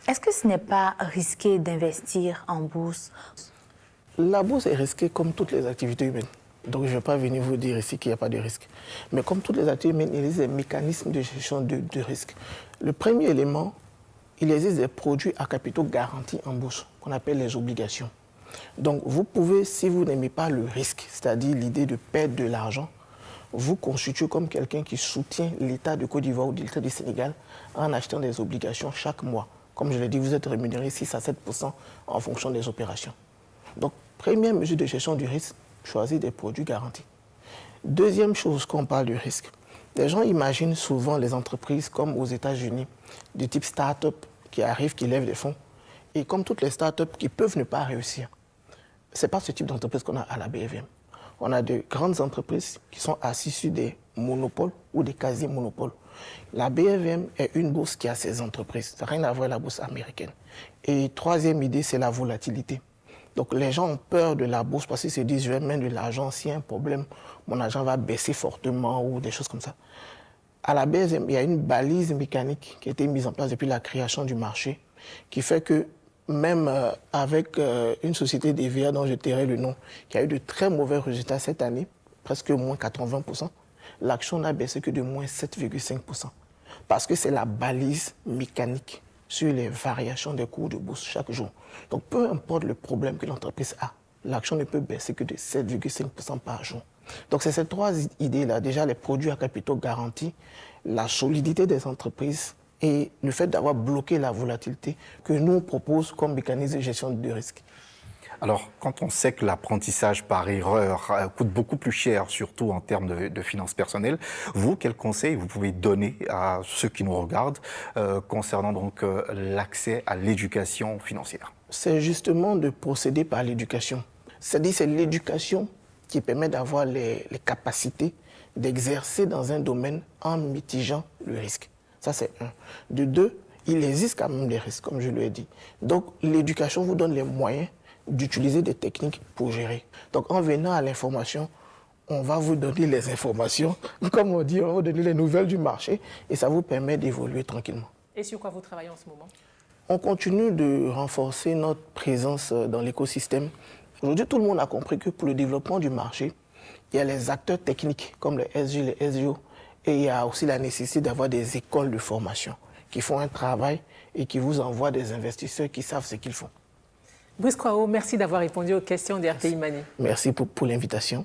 Est-ce que ce n'est pas risqué d'investir en bourse? La bourse est risquée comme toutes les activités humaines. Donc je ne vais pas venir vous dire ici qu'il n'y a pas de risque. Mais comme toutes les activités humaines, il existe des mécanismes de gestion de risque. Le premier élément, il existe des produits à capitaux garantis en bourse, qu'on appelle les obligations. Donc vous pouvez, si vous n'aimez pas le risque, c'est-à-dire l'idée de perdre de l'argent, vous constituez comme quelqu'un qui soutient l'État de Côte d'Ivoire ou l'État du Sénégal en achetant des obligations chaque mois. Comme je l'ai dit, vous êtes rémunéré 6 à 7% en fonction des opérations. Donc, première mesure de gestion du risque, choisir des produits garantis. Deuxième chose quand on parle du risque, les gens imaginent souvent les entreprises comme aux États-Unis, du type start-up qui arrivent, qui lèvent des fonds. Et comme toutes les start-up qui peuvent ne pas réussir, ce n'est pas ce type d'entreprise qu'on a à la BFM. On a de grandes entreprises qui sont assises sur des monopoles ou des quasi-monopoles. La BFM est une bourse qui a ses entreprises. Ça n'a rien à voir avec la bourse américaine. Et troisième idée, c'est la volatilité. Donc les gens ont peur de la bourse parce qu'ils se disent, je vais mettre de l'argent, s'il y a un problème, mon argent va baisser fortement ou des choses comme ça. À la BFM, il y a une balise mécanique qui a été mise en place depuis la création du marché, qui fait que même avec une société d'EVA dont je tairai le nom, qui a eu de très mauvais résultats cette année, presque moins 80%, l'action n'a baissé que de moins 7,5%. Parce que c'est la balise mécanique sur les variations des cours de bourse chaque jour. Donc peu importe le problème que l'entreprise a, l'action ne peut baisser que de 7,5% par jour. Donc c'est ces trois idées-là, déjà les produits à capitaux garantis, la solidité des entreprises, et le fait d'avoir bloqué la volatilité que nous on propose comme mécanisme de gestion de risque. Alors, quand on sait que l'apprentissage par erreur coûte beaucoup plus cher, surtout en termes de finances personnelles, vous, quels conseils vous pouvez donner à ceux qui nous regardent concernant donc l'accès à l'éducation financière? C'est justement de procéder par l'éducation. C'est-à-dire c'est l'éducation qui permet d'avoir les capacités d'exercer dans un domaine en mitigeant le risque. Ça, c'est un. De deux, il existe quand même des risques, comme je l'ai dit. Donc, l'éducation vous donne les moyens d'utiliser des techniques pour gérer. Donc, en venant à l'information, on va vous donner les informations, comme on dit, on va vous donner les nouvelles du marché, et ça vous permet d'évoluer tranquillement. Et sur quoi vous travaillez en ce moment? On continue de renforcer notre présence dans l'écosystème. Aujourd'hui, tout le monde a compris que pour le développement du marché, il y a les acteurs techniques, comme les SG, les SGO, et il y a aussi la nécessité d'avoir des écoles de formation qui font un travail et qui vous envoient des investisseurs qui savent ce qu'ils font. Brice Kwao, merci d'avoir répondu aux questions d'RTI Money. Merci pour l'invitation.